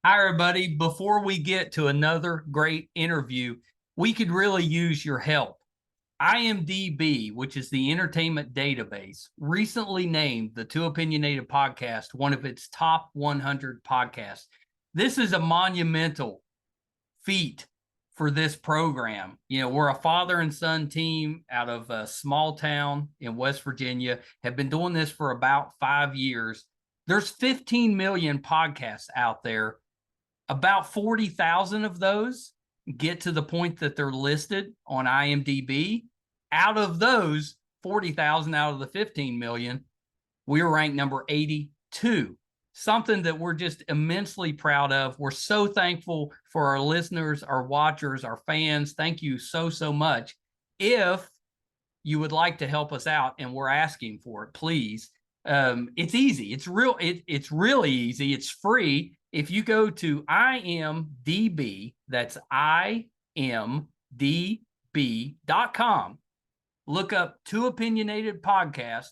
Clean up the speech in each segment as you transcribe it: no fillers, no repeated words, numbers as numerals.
Hi, everybody. Before we get to another great interview, we could really use your help. IMDb, which is the entertainment database, recently named the Two Opinionated podcast one of its top 100 podcasts. This is a monumental feat for this program. You know, we're a father and son team out of a small town in West Virginia, have been doing this for about 5 years. There's 15 million podcasts out there. About 40,000 of those get to the point that they're listed on IMDb. Out of those 40,000 out of the 15 million, we were ranked number 82. Something that we're just immensely proud of. We're so thankful for our listeners, our watchers, our fans. Thank you so, so much. If you would like to help us out, and we're asking for it, please. It's easy. It's really easy. It's free. If you go to IMDb, that's imdb.com, look up Two Opinionated Podcast,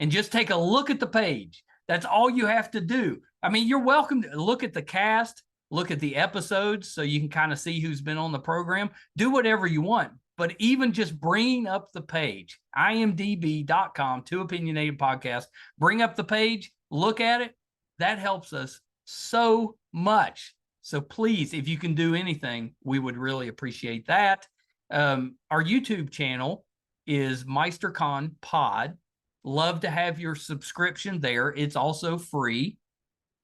and just take a look at the page. That's all you have to do. I mean, you're welcome to look at the cast, look at the episodes so you can kind of see who's been on the program. Do whatever you want. But even just bringing up the page, imdb.com, Two Opinionated Podcast, bring up the page, look at it. That helps us so much. So please, if you can do anything, we would really appreciate that. Our YouTube channel is MeisterCon Pod. Love to have your subscription there. It's also free.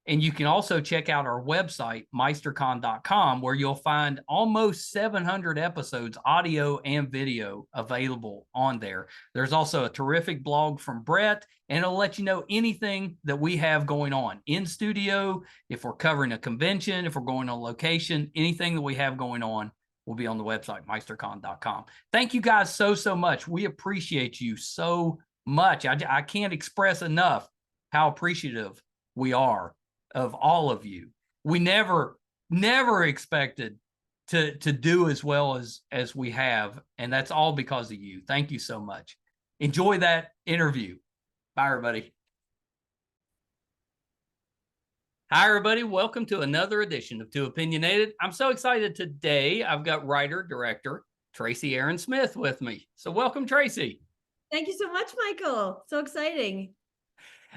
And you can also check out our website, meistercon.com, where you'll find almost 700 episodes, audio and video, available on there. There's also a terrific blog from Brett, and it'll let you know anything that we have going on in studio, if we're covering a convention, if we're going on location, anything that we have going on will be on the website, meistercon.com. Thank you guys so, so much. We appreciate you so much. I can't express enough how appreciative we are of all of you. We never expected to do as well as we have, and that's all because of you. Thank you so much. Enjoy that interview. Bye, everybody. Hi, everybody. Welcome to another edition of Two Opinionated. I'm so excited today. I've got writer-director Tracey Erin Smith with me. So welcome, Tracey. Thank you so much, Michael. So exciting.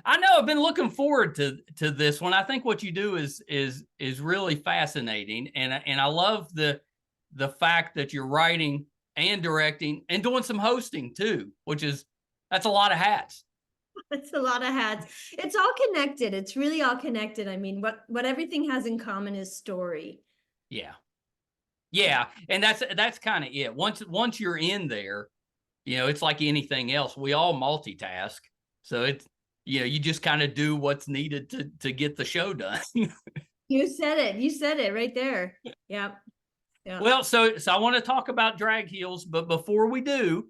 I know. I've been looking forward to this one. I think what you do is really fascinating, and I love the fact that you're writing and directing and doing some hosting too, that's a lot of hats. It's a lot of hats. It's all connected. It's really all connected. I mean, what everything has in common is story. Yeah, and that's kind of it. Once you're in there, you know, it's like anything else. We all multitask, so it's, you know, you just kind of do what's needed to get the show done. You said it right there. Yeah. Well, so I want to talk about Drag Heels, but before we do,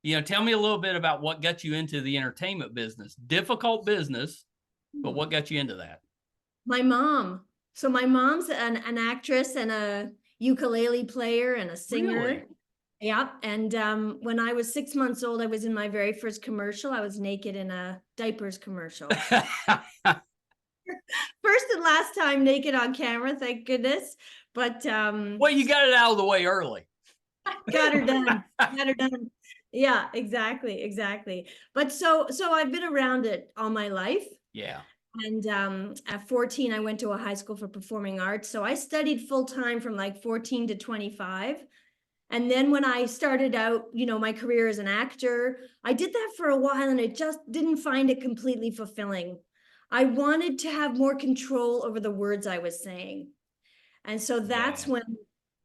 you know, tell me a little bit about what got you into the entertainment business. Difficult business, but what got you into that? My mom. So my mom's an actress and a ukulele player and a singer. Really? Yeah. And when I was 6 months old, I was in my very first commercial. I was naked in a diapers commercial. First and last time naked on camera, thank goodness. But well, you got it out of the way early. Got her done. Got her done. Yeah, exactly. But so I've been around it all my life. Yeah. And at 14, I went to a high school for performing arts. So I studied full time from like 14 to 25. And then when I started out, you know, my career as an actor, I did that for a while and I just didn't find it completely fulfilling. I wanted to have more control over the words I was saying. And so that's when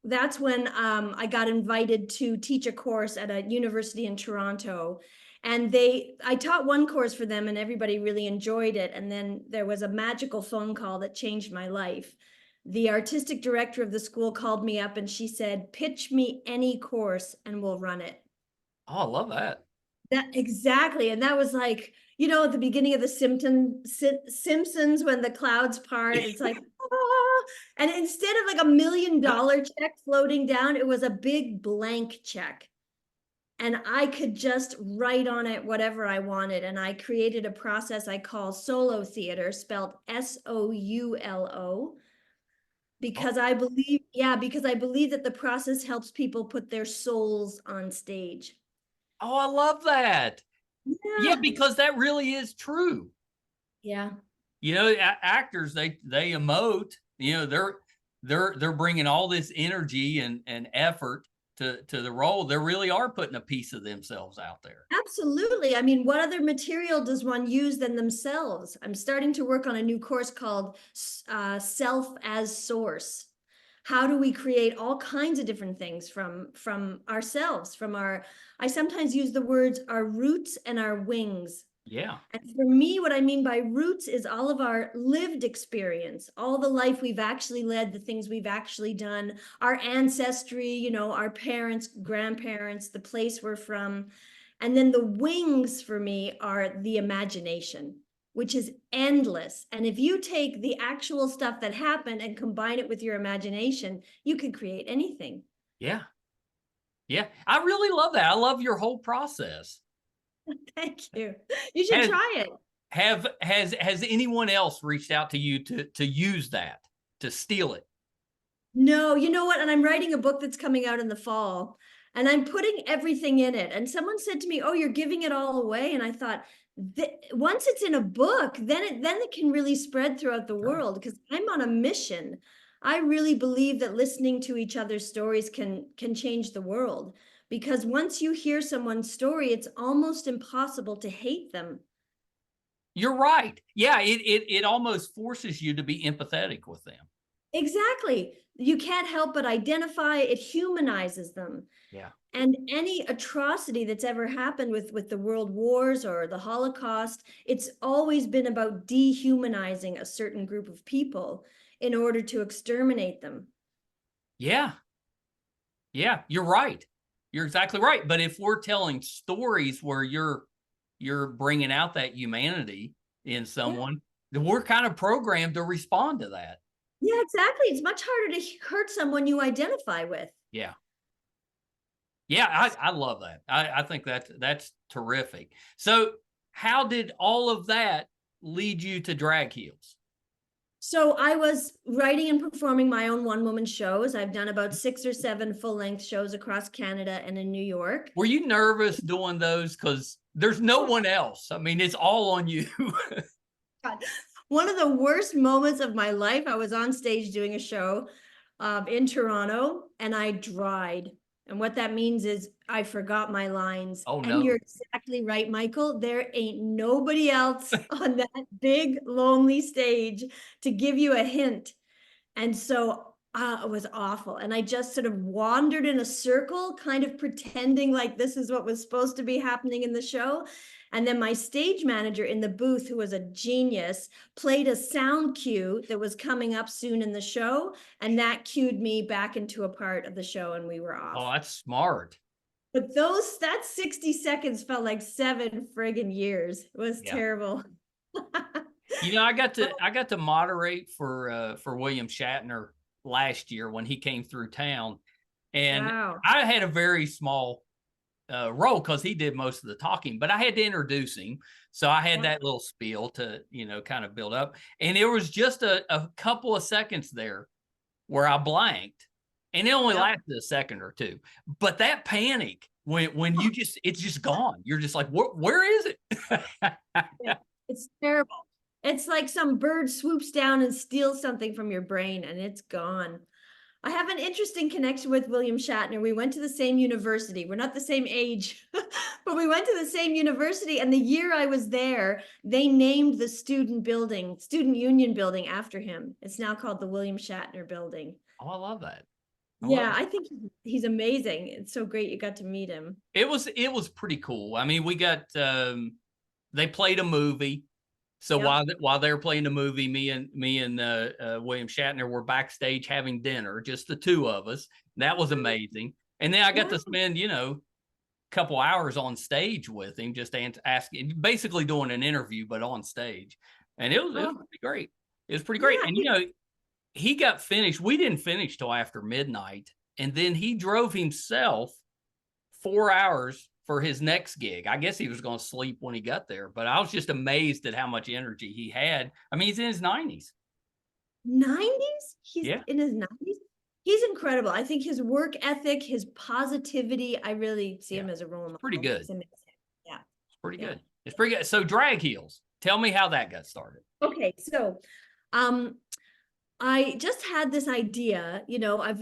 I got invited to teach a course at a university in Toronto. And I taught one course for them and everybody really enjoyed it. And then there was a magical phone call that changed my life. The artistic director of the school called me up and she said, pitch me any course and we'll run it. Oh, I love that. Exactly. And that was like, you know, at the beginning of the Simpsons when the clouds part, it's like, oh, and instead of like $1 million check floating down, it was a big blank check. And I could just write on it whatever I wanted. And I created a process I call solo theater, spelled SOULO. because I believe, because I believe that the process helps people put their souls on stage. Oh, I love that. Yeah, Yeah. because that really is true. Yeah. You know, actors, they emote, you know, they're bringing all this energy and effort to the role. They really are putting a piece of themselves out there. Absolutely. I mean, what other material does one use than themselves? I'm starting to work on a new course called Self as Source. How do we create all kinds of different things from ourselves, from our, I sometimes use the words our roots and our wings. Yeah. And for me, what I mean by roots is all of our lived experience, all the life we've actually led, the things we've actually done, our ancestry, you know, our parents, grandparents, the place we're from. And then the wings for me are the imagination, which is endless. And if you take the actual stuff that happened and combine it with your imagination, you can create anything. Yeah. Yeah. I really love that. I love your whole process. Thank you. You should Has, try it. has anyone else reached out to you to use that, to steal it? No, you know what? And I'm writing a book that's coming out in the fall, and I'm putting everything in it. And someone said to me, "Oh, you're giving it all away." And I thought, once it's in a book, then it can really spread throughout the world, because I'm on a mission. I really believe that listening to each other's stories can change the world, because once you hear someone's story, it's almost impossible to hate them. You're right. Yeah, it almost forces you to be empathetic with them. Exactly. You can't help but identify, it humanizes them. Yeah. And any atrocity that's ever happened with the world wars or the Holocaust, it's always been about dehumanizing a certain group of people in order to exterminate them. Yeah. Yeah, you're right. You're exactly right. But if we're telling stories where you're bringing out that humanity in someone, then we're kind of programmed to respond to that. Yeah, exactly. It's much harder to hurt someone you identify with. Yeah. Yeah, I love that. I think that's terrific. So how did all of that lead you to Drag Heels? So I was writing and performing my own one-woman shows. I've done about 6 or 7 full-length shows across Canada and in New York. Were you nervous doing those? Because there's no one else. I mean, it's all on you. God. One of the worst moments of my life, I was on stage doing a show in Toronto, and I dried. And what that means is I forgot my lines. Oh, And no. you're exactly right, Michael. There ain't nobody else on that big, lonely stage to give you a hint. And so it was awful. And I just sort of wandered in a circle, kind of pretending like this is what was supposed to be happening in the show. And then my stage manager in the booth, who was a genius, played a sound cue that was coming up soon in the show. And that cued me back into a part of the show, and we were off. Oh, that's smart. But that 60 seconds felt like 7 friggin' years. It was terrible. You know, I got to moderate for William Shatner last year when he came through town, and Wow. I had a very small role because he did most of the talking, but I had to introduce him, so I had that little spiel to, you know, kind of build up, and there was just a couple of seconds there where I blanked, and it only lasted a second or two, but that panic when you just, it's just gone. You're just like, where is it? It's terrible. It's like some bird swoops down and steals something from your brain, and it's gone. I have an interesting connection with William Shatner. We went to the same university. We're not the same age, but we went to the same university. And the year I was there, they named the student union building after him. It's now called the William Shatner Building. Oh, I love that. I think he's amazing. It's so great you got to meet him. It was pretty cool. I mean, we got they played a movie. So while they were playing the movie, me and William Shatner were backstage having dinner, just the two of us. That was amazing. And then I got to spend, you know, a couple hours on stage with him, just asking, basically doing an interview, but on stage. And it was pretty great. It was pretty great. And you know, he got finished. We didn't finish till after midnight, and then he drove himself 4 hours for his next gig. I guess he was going to sleep when he got there, but I was just amazed at how much energy he had. I mean, he's in his 90s. 90s? He's Yeah, in his 90s. He's incredible. I think his work ethic, his positivity, I really see yeah. him as a role It's pretty model. good. It's amazing. Yeah. It's pretty Yeah. good. It's pretty good. So drag heels. Tell me how that got started. Okay, so um I just had this idea,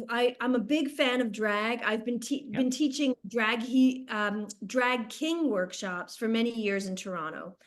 I'm a big fan of drag. I've Yeah. been teaching drag king workshops for many years in Toronto.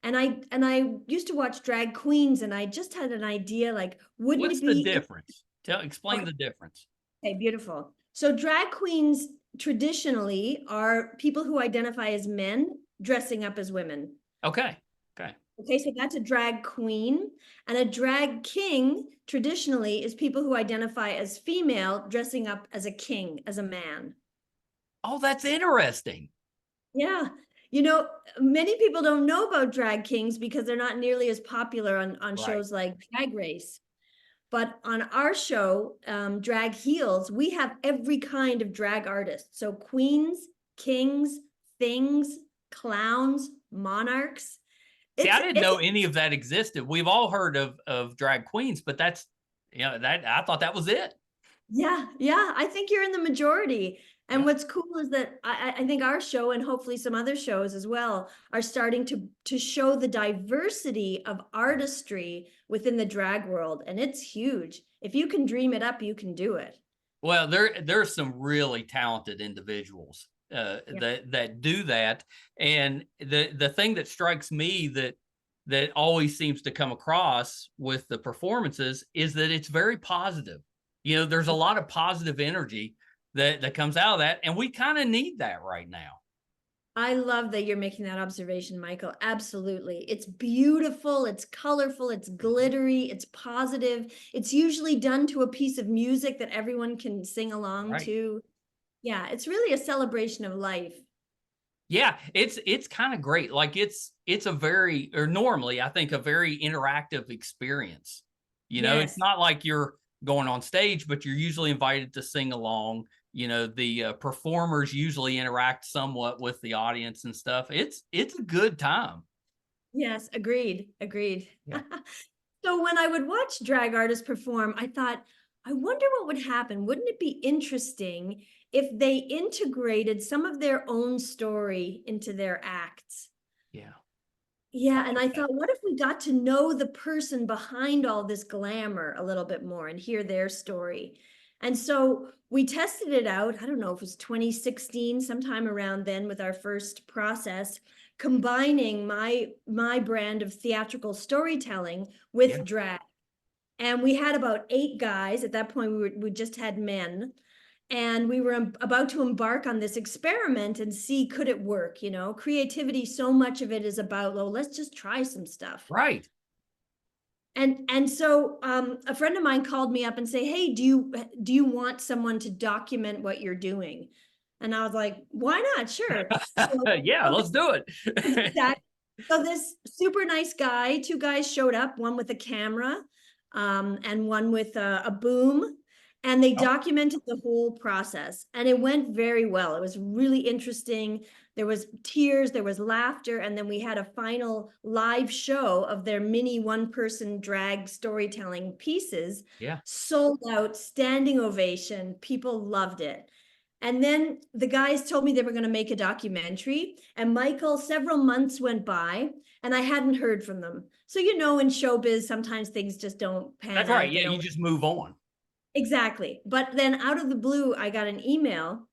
And I used to watch drag queens, and I just had an idea, like, wouldn't What's it the be difference? Explain okay, the difference. okay, beautiful. So drag queens traditionally are people who identify as men dressing up as women. Okay. Okay. Okay, so that's a drag queen. And a drag king traditionally is people who identify as female dressing up as a king, as a man. Oh, that's interesting. Yeah. You know, many people don't know about drag kings because they're not nearly as popular on Right. shows like Drag Race. But on our show, Drag Heels, we have every kind of drag artist. So queens, kings, things, clowns, monarchs. See, I It's didn't it's know any of that existed. We've all heard of drag queens, but that's that I thought that was it. Yeah, yeah, I think you're in the majority. And Yeah. what's cool is that I think our show, and hopefully some other shows as well, are starting to show the diversity of artistry within the drag world. And it's huge. If you can dream it up, you can do it. Well, there's some really talented individuals Yeah. that do that, and the thing that strikes me that always seems to come across with the performances is that it's very positive. There's a lot of positive energy that comes out of that, and we kind of need that right now. I love that you're making that observation, Michael. Absolutely. It's beautiful, it's colorful, it's glittery, it's positive. It's usually done to a piece of music that everyone can sing along Right. to. Yeah, it's really a celebration of life. Yeah, it's kind of great. Like it's a very, or normally I think, a very interactive experience. It's Yes. not like you're going on stage, but you're usually invited to sing along. The performers usually interact somewhat with the audience and stuff. It's a good time. Yes, agreed. Agreed. Yeah. So when I would watch drag artists perform, I thought, I wonder what would happen. Wouldn't it be interesting if they integrated some of their own story into their acts? Yeah. I Yeah, and like I that. thought, what if we got to know the person behind all this glamour a little bit more and hear their story? And so we tested it out. I don't know if it was 2016, sometime around then, with our first process, combining my brand of theatrical storytelling Yeah. with drag. And we had about 8 guys. At that point, we just had men. And we were about to embark on this experiment and see, could it work? Creativity, so much of it is about, oh, let's just try some stuff. Right. And so a friend of mine called me up and say, hey, do you want someone to document what you're doing? And I was like, why not? Sure. So, Yeah, let's do it. exactly. So this super nice guy, 2 guys showed up, one with a camera, and one with a boom, and they Oh, documented the whole process. And it went very well. It was really interesting. There was tears, there was laughter, and then we had a final live show of their mini one-person drag storytelling pieces, yeah. sold out, standing ovation. People loved it. And then the guys told me they were going to make a documentary. And Michael, several months went by and I hadn't heard from them. So, in showbiz, sometimes things just don't pan That's right. out. They Yeah, you don't. just move on. Exactly. But then out of the blue, I got an email,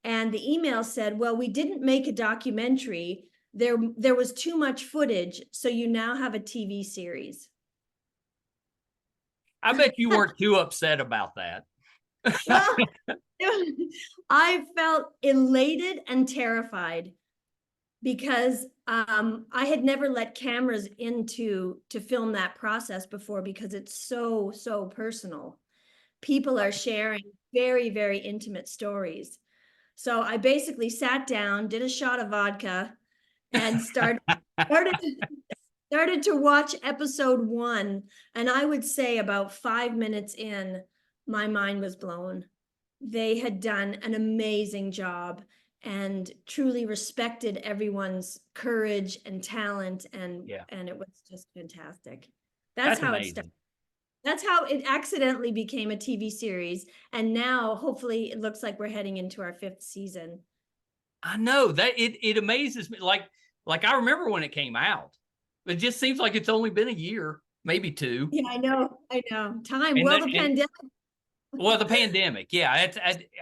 and the email said, well, we didn't make a documentary. There was too much footage. So you now have a TV series. I bet you weren't too upset about that. Well, I felt elated and terrified because I had never let cameras into to film that process before, because it's so personal. People are sharing very, very intimate stories. So I basically sat down, did a shot of vodka, and started started to watch episode 1. And I would say about 5 minutes in, my mind was blown. They had done an amazing job and truly respected everyone's courage and talent, and Yeah, and it was just fantastic. That's that's how it started. amazing. That's how it accidentally became a TV series. And now hopefully it looks like we're heading into our 5th season. I know that it amazes me. Like I remember when it came out. It just seems like it's only been a year, maybe 2. Yeah, I know. Time. And Well, that, the and pandemic. well, the pandemic, yeah.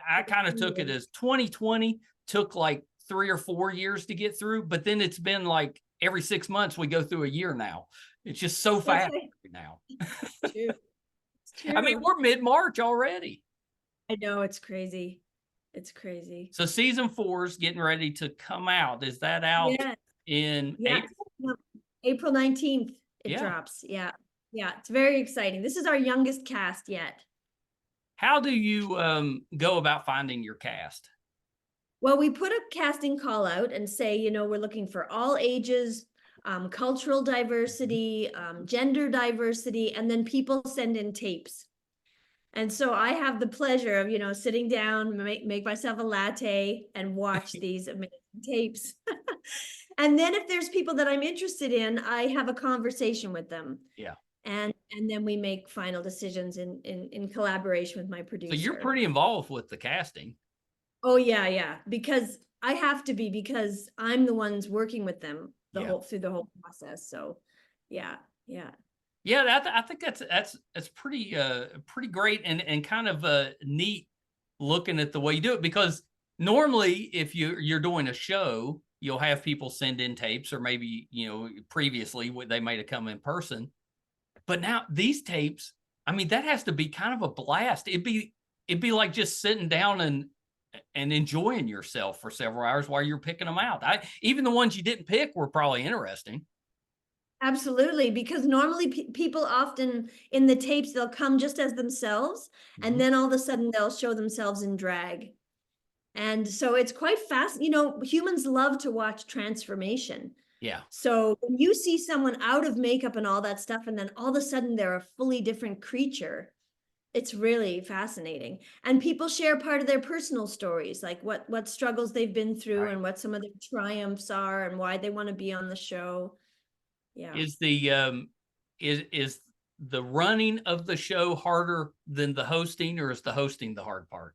I kind of took it as 2020 took like 3 or 4 years to get through, but then it's been like every 6 months we go through a year now. It's just so That's fast right. now. It's true. It's true. I mean, we're mid-March already. I know, it's crazy. It's crazy. So season 4 is getting ready to come out. Is that out Yeah. in Yeah. April? No, April 19th it Yeah. drops. Yeah. Yeah. It's very exciting. This is our youngest cast yet. How do you go about finding your cast? Well, we put a casting call out and say, you know, we're looking for all ages, cultural diversity, gender diversity, and then people send in tapes. And so I have the pleasure of, you know, sitting down, make myself a latte and watch these amazing tapes. And then if there's people that I'm interested in, I have a conversation with them. Yeah. And then we make final decisions in collaboration with my producer. So you're pretty involved with the casting. Oh yeah, yeah. Because I have to be, because I'm the ones working with them through the whole process. So yeah, yeah. Yeah, I think that's pretty pretty great and kind of neat looking at the way you do it, because normally if you're doing a show, you'll have people send in tapes, or maybe, you know, previously they might have come in person. But now these tapes, I mean, that has to be kind of a blast. It'd be like just sitting down and enjoying yourself for several hours while you're picking them out. Even the ones you didn't pick were probably interesting. Absolutely, because normally people often in the tapes, they'll come just as themselves, and then all of a sudden they'll show themselves in drag. And so it's quite fast. You know, humans love to watch transformation. Yeah. So when you see someone out of makeup and all that stuff, and then all of a sudden they're a fully different creature, it's really fascinating. And people share part of their personal stories, like what struggles they've been through, Right. and what some of their triumphs are, and why they want to be on the show. Yeah. Is the running of the show harder than the hosting, or is the hosting the hard part?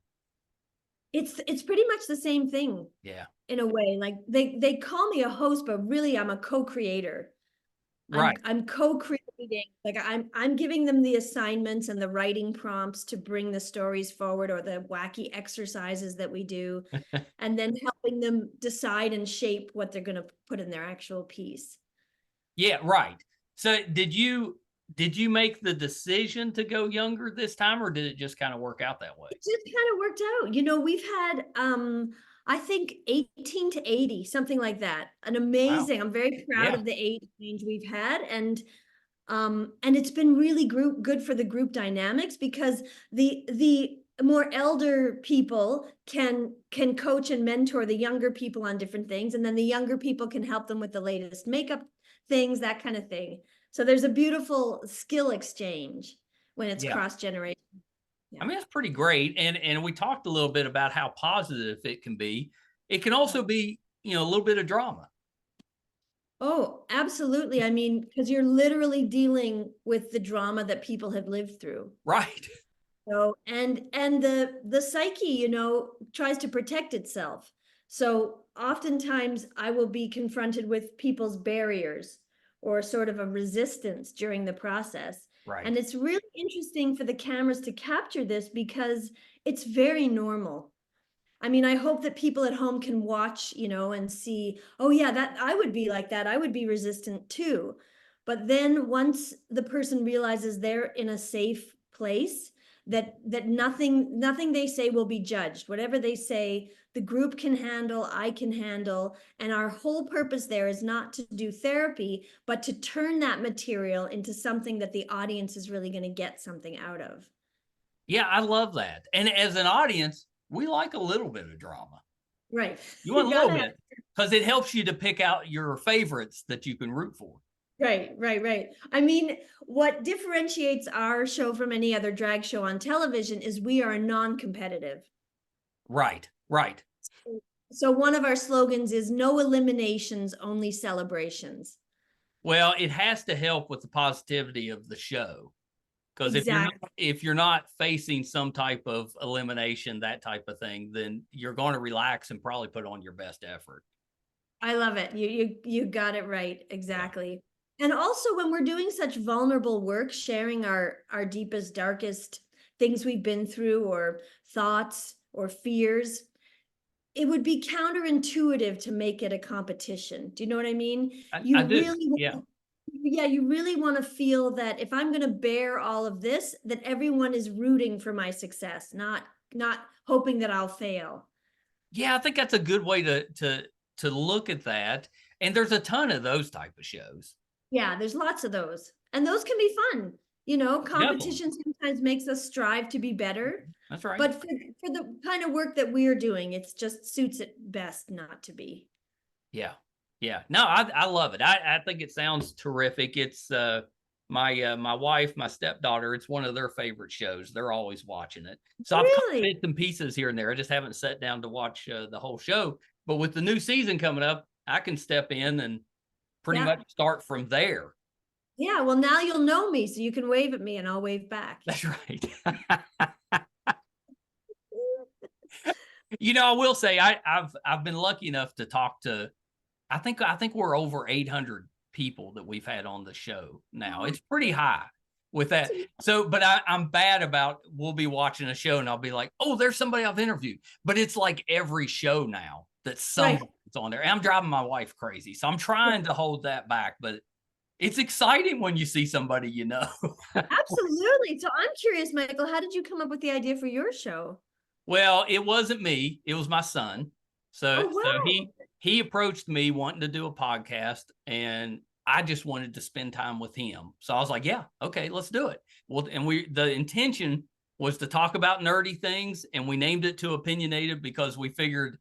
It's pretty much the same thing. Yeah. In a way, like they call me a host, but really I'm a co-creator. Right. I'm co-creating, like I'm giving them the assignments and the writing prompts to bring the stories forward, or the wacky exercises that we do, and then helping them decide and shape what they're going to put in their actual piece. Yeah, right. So did you make the decision to go younger this time, or did it just kind of work out that way? It just kind of worked out. You know, we've had I think 18 to 80, something like that. An amazing, wow. I'm very proud of the age range we've had. And it's been really good for the group dynamics, because the more elder people can coach and mentor the younger people on different things, and then the younger people can help them with the latest makeup things, that kind of thing. So there's a beautiful skill exchange when it's cross-generational. I mean, that's pretty great. And we talked a little bit about how positive it can be. It can also be, you know, a little bit of drama. Oh, absolutely. I mean, because you're literally dealing with the drama that people have lived through. Right. So, and the psyche, you know, tries to protect itself. So oftentimes I will be confronted with people's barriers, or sort of a resistance during the process. Right. And it's really interesting for the cameras to capture this, because it's very normal. I mean, I hope that people at home can watch, you know, and see, oh yeah, that I would be like that. I would be resistant too. But then once the person realizes they're in a safe place, that nothing they say will be judged. Whatever they say, the group can handle, I can handle. And our whole purpose there is not to do therapy, but to turn that material into something that the audience is really going to get something out of. Yeah, I love that. And as an audience, we like a little bit of drama. Right. You want a little bit, because it helps you to pick out your favorites that you can root for. Right. I mean, what differentiates our show from any other drag show on television is we are non-competitive. Right. So one of our slogans is no eliminations, only celebrations. Well, it has to help with the positivity of the show. Because Exactly. if you're not facing some type of elimination, that type of thing, then you're going to relax and probably put on your best effort. I love it. You got it right. Yeah. Exactly. And also when we're doing such vulnerable work, sharing our deepest, darkest things we've been through or thoughts or fears, it would be counterintuitive to make it a competition. Do you know what I mean? I do. Yeah. Yeah, you really want to feel that if I'm going to bear all of this, that everyone is rooting for my success, not hoping that I'll fail. Yeah, I think that's a good way to look at that. And there's a ton of those type of shows. Yeah, there's lots of those. And those can be fun. You know, Definitely. competition sometimes makes us strive to be better. That's right. But for the kind of work that we're doing, it's just suits it best not to be. Yeah. Yeah. No, I love it. I think it sounds terrific. It's my wife, my stepdaughter, it's one of their favorite shows. They're always watching it. So I've caught Really? bits and pieces here and there. I just haven't sat down to watch the whole show. But with the new season coming up, I can step in and pretty Yeah. much start from there. Yeah. Well, now you'll know me, so you can wave at me and I'll wave back. That's right. I will say I've been lucky enough to talk to I think we're over 800 people that we've had on the show now. It's pretty high with that. So, but I'm bad about we'll be watching a show and I'll be like, oh, there's somebody I've interviewed. But it's like every show now that somebody's on there. And I'm driving my wife crazy. So I'm trying to hold that back, but it's exciting when you see somebody you know. Absolutely. So I'm curious, Michael, how did you come up with the idea for your show? Well, it wasn't me. It was my son. So Oh, so wow. he approached me wanting to do a podcast, and I just wanted to spend time with him. So I was like, yeah, okay, let's do it. Well, and the intention was to talk about nerdy things, and we named it to Opinionated because we figured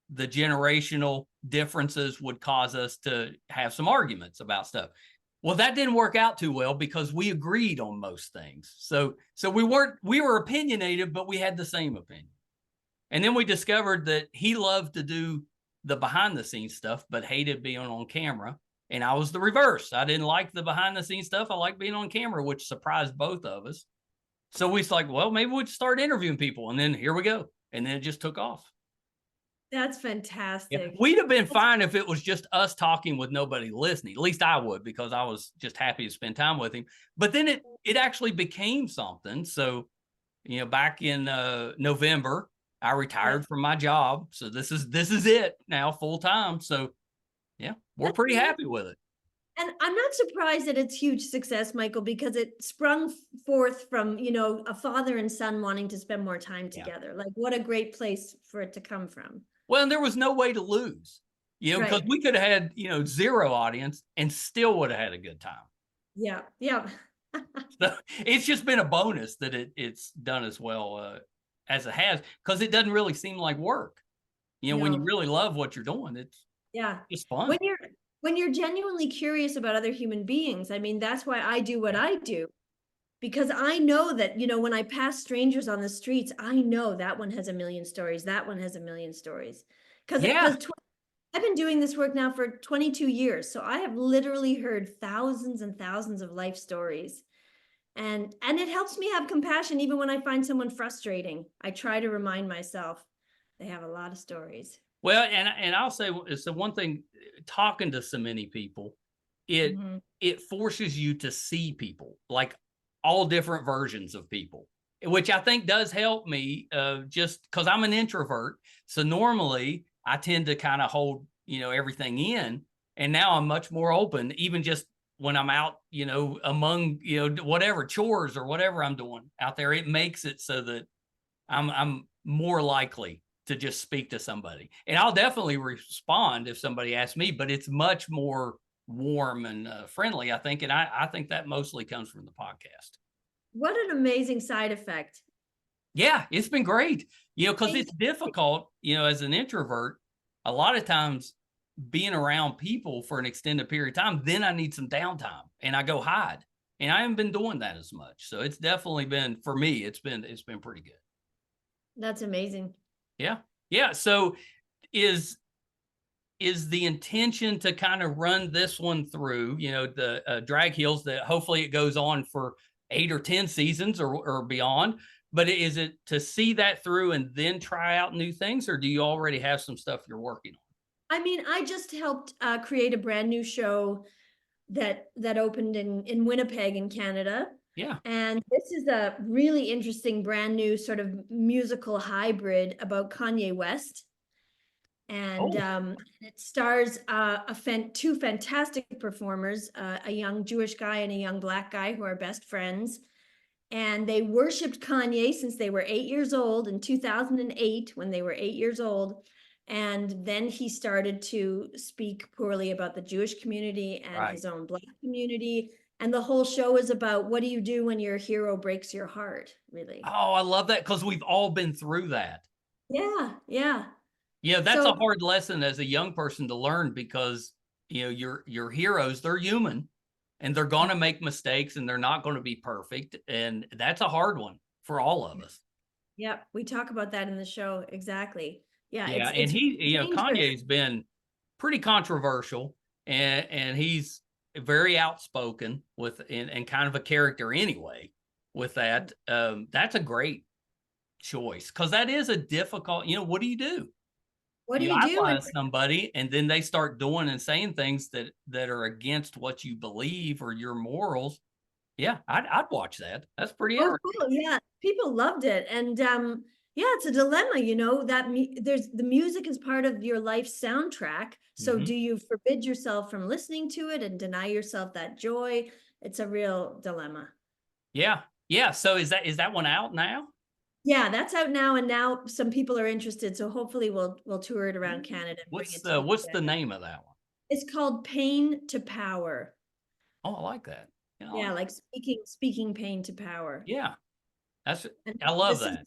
the generational differences would cause us to have some arguments about stuff. Well, that didn't work out too well because we agreed on most things. So we were opinionated, but we had the same opinion. And then we discovered that he loved to do the behind the scenes stuff, but hated being on camera. And I was the reverse. I didn't like the behind the scenes stuff. I liked being on camera, which surprised both of us. So we was like, well, maybe we'd start interviewing people. And then here we go. And then it just took off. That's Yeah. fantastic. We'd have been fine if it was just us talking with nobody listening. At least I would, because I was just happy to spend time with him. But then it actually became something. So, back in November, I retired from my job. So this is it now, full time. So yeah, we're pretty happy with it. And I'm not surprised that it's huge success, Michael, because it sprung forth from, a father and son wanting to spend more time together. Like, what a great place for it to come from. Well, and there was no way to lose, because we could have had, zero audience and still would have had a good time. Yeah. Yeah. So it's just been a bonus that it's done as well as it has, because it doesn't really seem like work. When you really love what you're doing, it's fun. When you're genuinely curious about other human beings, I mean, that's why I do what I do. Because I know that, when I pass strangers on the streets, I know that one has a million stories. That one has a million stories. Because I've been doing this work now for 22 years. So I have literally heard thousands and thousands of life stories. And it helps me have compassion even when I find someone frustrating. I try to remind myself they have a lot of stories. Well, and I'll say it's the one thing, talking to so many people, it forces you to see people, like all different versions of people, which I think does help me just because I'm an introvert. So normally I tend to kind of hold, everything in. And now I'm much more open, even just when I'm out, among, whatever chores or whatever I'm doing out there. It makes it so that I'm more likely to just speak to somebody. And I'll definitely respond if somebody asks me, but it's much more warm and friendly, I think. And I think that mostly comes from the podcast. What an amazing side effect. Yeah, it's been great, because it's difficult, as an introvert, a lot of times being around people for an extended period of time, then I need some downtime and I go hide. And I haven't been doing that as much. So it's definitely been, for me, it's been pretty good. That's amazing. Yeah. Yeah. So is the intention to kind of run this one through, the Drag Heels, that hopefully it goes on for 8 or 10 seasons or beyond. But is it to see that through and then try out new things, or do you already have some stuff you're working on? I mean, I just helped create a brand new show that opened in Winnipeg in Canada. Yeah. And this is a really interesting brand new sort of musical hybrid about Kanye West. And Oh, it stars two fantastic performers, a young Jewish guy and a young Black guy who are best friends. And they worshipped Kanye since they were 8 years old in 2008, when they were 8 years old. And then he started to speak poorly about the Jewish community and right. his own Black community. And the whole show is about, what do you do when your hero breaks your heart, really? Oh, I love that, because we've all been through that. Yeah, yeah. Yeah, that's a So hard lesson as a young person to learn, because your heroes, they're human and they're going to make mistakes and they're not going to be perfect, and that's a hard one for all of us. yeah, we talk about that in the show. Exactly. Yeah, Yeah, and it's he, dangerous. Kanye's been pretty controversial, and he's very outspoken with and kind of a character anyway with that. That's a great choice, because that is a difficult, what do you do? What do You you do when idolize somebody and then they start doing and saying things that are against what you believe or your morals. Yeah, I'd watch that. That's pretty Oh, interesting. cool. Yeah, people loved it. And yeah, it's a dilemma, that there's the music is part of your life soundtrack. So Mhm. do you forbid yourself from listening to it and deny yourself that joy? It's a real dilemma. Yeah. Yeah. So is that one out now? Yeah, that's out now, and now some people are interested. So hopefully we'll tour it around Canada and bring What's it to the the what's US. the name of that one? It's called Pain to Power. Oh, I like that. Yeah, Yeah, like speaking pain to power. yeah. That's And I love that.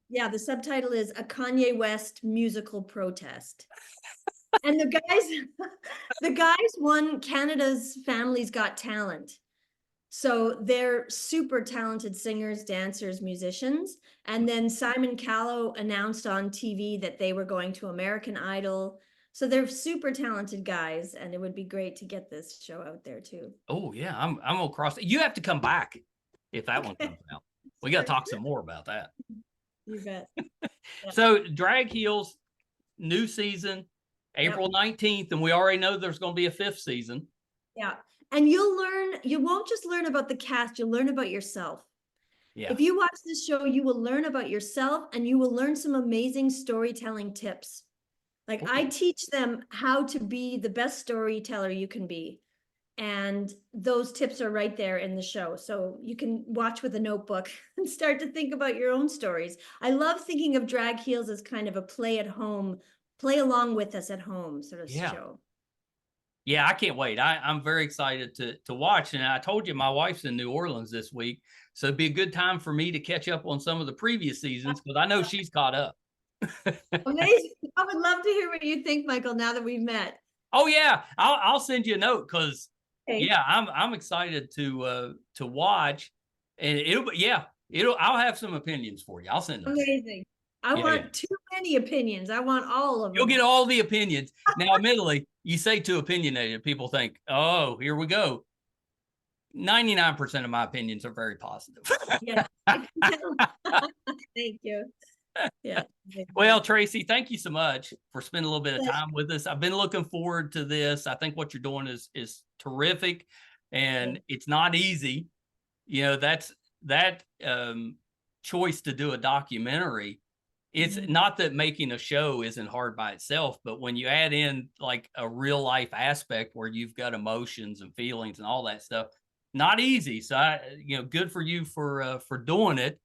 yeah, the subtitle is A Kanye West Musical Protest. And the guys, the guys won Canada's Family's Got Talent. So they're super talented singers, dancers, musicians. And then Simon Callow announced on TV that they were going to American Idol. So they're super talented guys, and it would be great to get this show out there too. Oh yeah, I'm gonna cross it. You have to come back if that one Okay, comes out. We got to sure. talk some more about that. You bet. Yeah. So Drag Heels, new season, Yep. April 19th, and we already know there's going to be a 5th season. Yeah. And you won't just learn about the cast, you'll learn about yourself. Yeah. If you watch this show, you will learn about yourself and you will learn some amazing storytelling tips. Like, I teach them how to be the best storyteller you can be. And those tips are right there in the show. So you can watch with a notebook and start to think about your own stories. I love thinking of Drag Heels as kind of a play at home, play along with us at home sort of Yeah. show. Yeah, I can't wait. I'm very excited to watch. And I told you my wife's in New Orleans this week. So it'd be a good time for me to catch up on some of the previous seasons, because I know she's caught up. Amazing. I would love to hear what you think, Michael, now that we've met. Oh yeah, I'll send you a note, because Okay. yeah, I'm excited to watch, and I'll have some opinions for you. I'll send them to you. Amazing. I Yeah, yeah. want too many opinions. I want all of You'll them. get all the opinions. Now, admittedly, you say too opinionated, people think, oh, here we go. 99% of my opinions are very positive. Yeah. Thank you. Yeah. Well, Tracey, thank you so much for spending a little bit of time with us. I've been looking forward to this. I think what you're doing is terrific, and it's not easy. That's that choice to do a documentary. It's not that making a show isn't hard by itself, but when you add in like a real life aspect where you've got emotions and feelings and all that stuff, not easy. So good for you for doing it.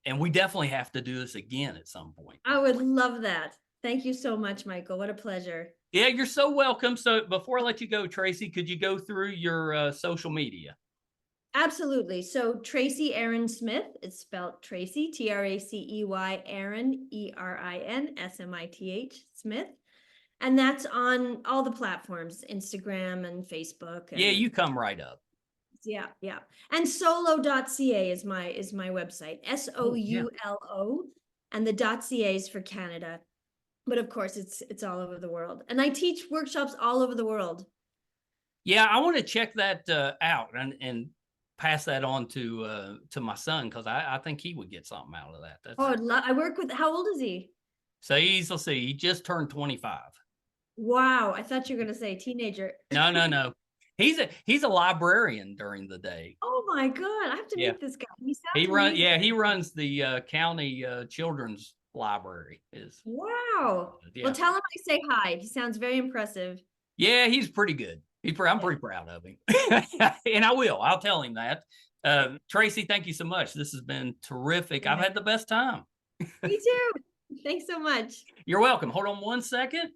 And we definitely have to do this again at some point. I would love that. Thank you so much, Michael. What a pleasure. Yeah, you're so welcome. So before I let you go, Tracey, could you go through your social media? Absolutely. So Tracey Erin Smith, it's spelled Tracey, Tracey, Erin, ERIN, Smith. And that's on all the platforms, Instagram and Facebook. And Yeah, you come right up. yeah. And solo.ca is my website. Oh, yeah. SOULO. And the .ca is for Canada. But of course it's all over the world. And I teach workshops all over the world. Yeah, I want to check that out and pass that on to my son, because I think he would get something out of that. Oh, I work with, how old is he? So let's see, he just turned 25. Wow, I thought you were going to say teenager. No. He's a librarian during the day. Oh my God, I have to meet this guy. He sounds amazing. He runs the county children's library. Wow. Well, tell him I say hi. He sounds very impressive. Yeah, he's pretty good. I'm pretty proud of him. And I'll tell him that. Tracey, thank you so much. This has been terrific. I've had the best time. Me too. Thanks so much. You're welcome. Hold on one second.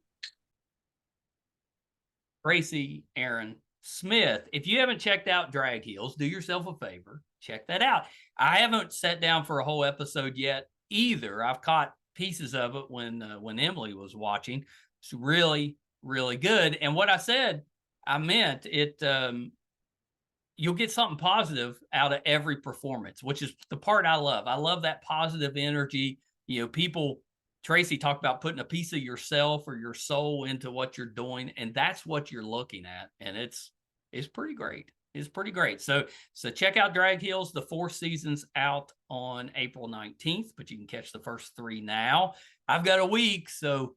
Tracey Erin Smith. If you haven't checked out Drag Heels, do yourself a favor. Check that out. I haven't sat down for a whole episode yet either. I've caught pieces of it when Emily was watching. It's really, really good. And what I said, I meant it. You'll get something positive out of every performance, which is the part I love. I love that positive energy. People, Tracey talked about putting a piece of yourself or your soul into what you're doing, and that's what you're looking at. And it's pretty great. It's pretty great. So check out Drag Heels. The 4th season's out on April 19th, but you can catch the first 3 now. I've got a week, so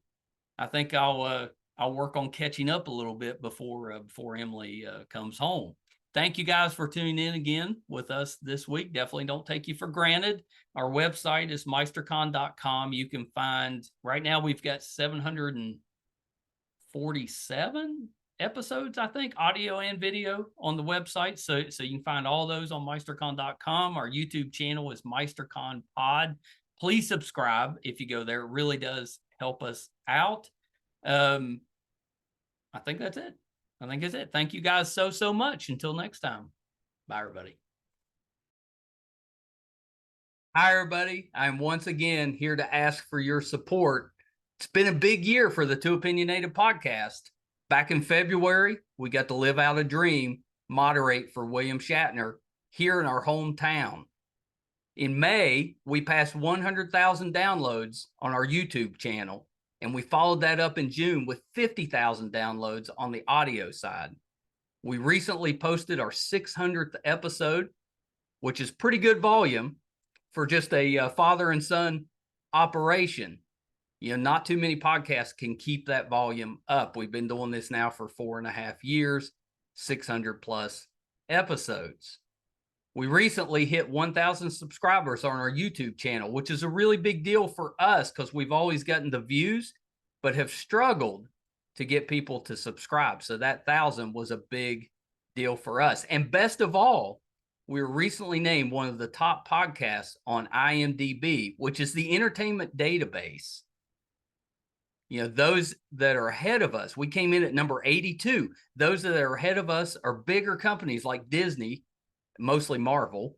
I think I'll work on catching up a little bit before Emily comes home. Thank you guys for tuning in again with us this week. Definitely don't take you for granted. Our website is meistercon.com. You can find, right now we've got 747 episodes, I think, audio and video on the website. So you can find all those on meistercon.com. Our YouTube channel is MeisterCon Pod. Please subscribe if you go there. It really does help us out. I think that's it. Thank you guys so much. Until next time. Bye, everybody. Hi, everybody. I'm once again here to ask for your support. It's been a big year for the Two Opinionated podcast. Back in February, we got to live out a dream, moderate for William Shatner here in our hometown. In May, we passed 100,000 downloads on our YouTube channel. And we followed that up in June with 50,000 downloads on the audio side. We recently posted our 600th episode, which is pretty good volume for just a father and son operation. Not too many podcasts can keep that volume up. We've been doing this now for 4.5 years, 600 plus episodes. We recently hit 1,000 subscribers on our YouTube channel, which is a really big deal for us because we've always gotten the views, but have struggled to get people to subscribe. So that 1,000 was a big deal for us. And best of all, we were recently named one of the top podcasts on IMDb, which is the entertainment database. Those that are ahead of us, we came in at number 82. Those that are ahead of us are bigger companies like Disney, mostly Marvel,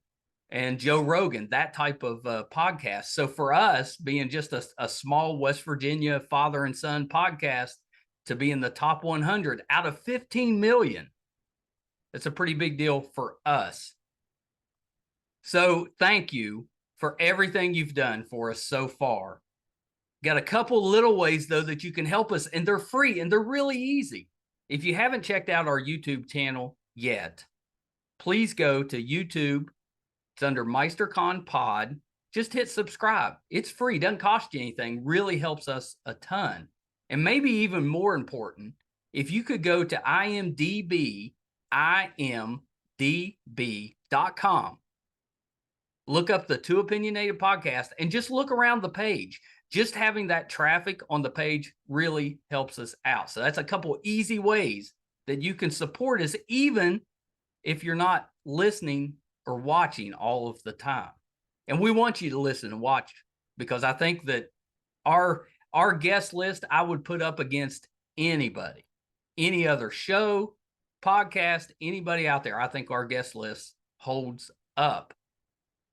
and Joe Rogan, that type of podcast. So for us, being just a small West Virginia father and son podcast, to be in the top 100 out of 15 million, it's a pretty big deal for us. So thank you for everything you've done for us so far. Got a couple little ways, though, that you can help us, and they're free, and they're really easy. If you haven't checked out our YouTube channel yet, please go to YouTube. It's under MeisterCon Pod. Just hit subscribe. It's free. Doesn't cost you anything. Really helps us a ton. And maybe even more important, if you could go to IMDb, imdb.com, look up the Two Opinionated podcast, and just look around the page. Just having that traffic on the page really helps us out. So that's a couple easy ways that you can support us, even if you're not listening or watching all of the time. And we want you to listen and watch, because I think that our guest list, I would put up against anybody, any other show, podcast, anybody out there. I think our guest list holds up.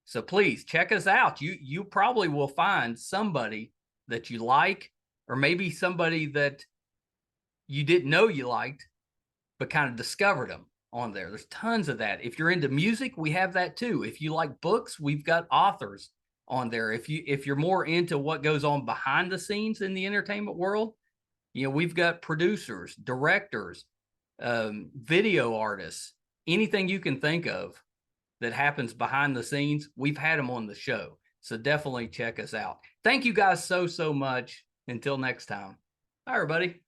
So please check us out. You probably will find somebody that you like, or maybe somebody that you didn't know you liked, but kind of discovered them on there. There's tons of that. If you're into music, we have that too. If you like books, we've got authors on there. If you're more into what goes on behind the scenes in the entertainment world, we've got producers, directors, video artists, anything you can think of. that happens behind the scenes, we've had them on the show. So definitely check us out. Thank you guys so much. Until next time. Bye, everybody.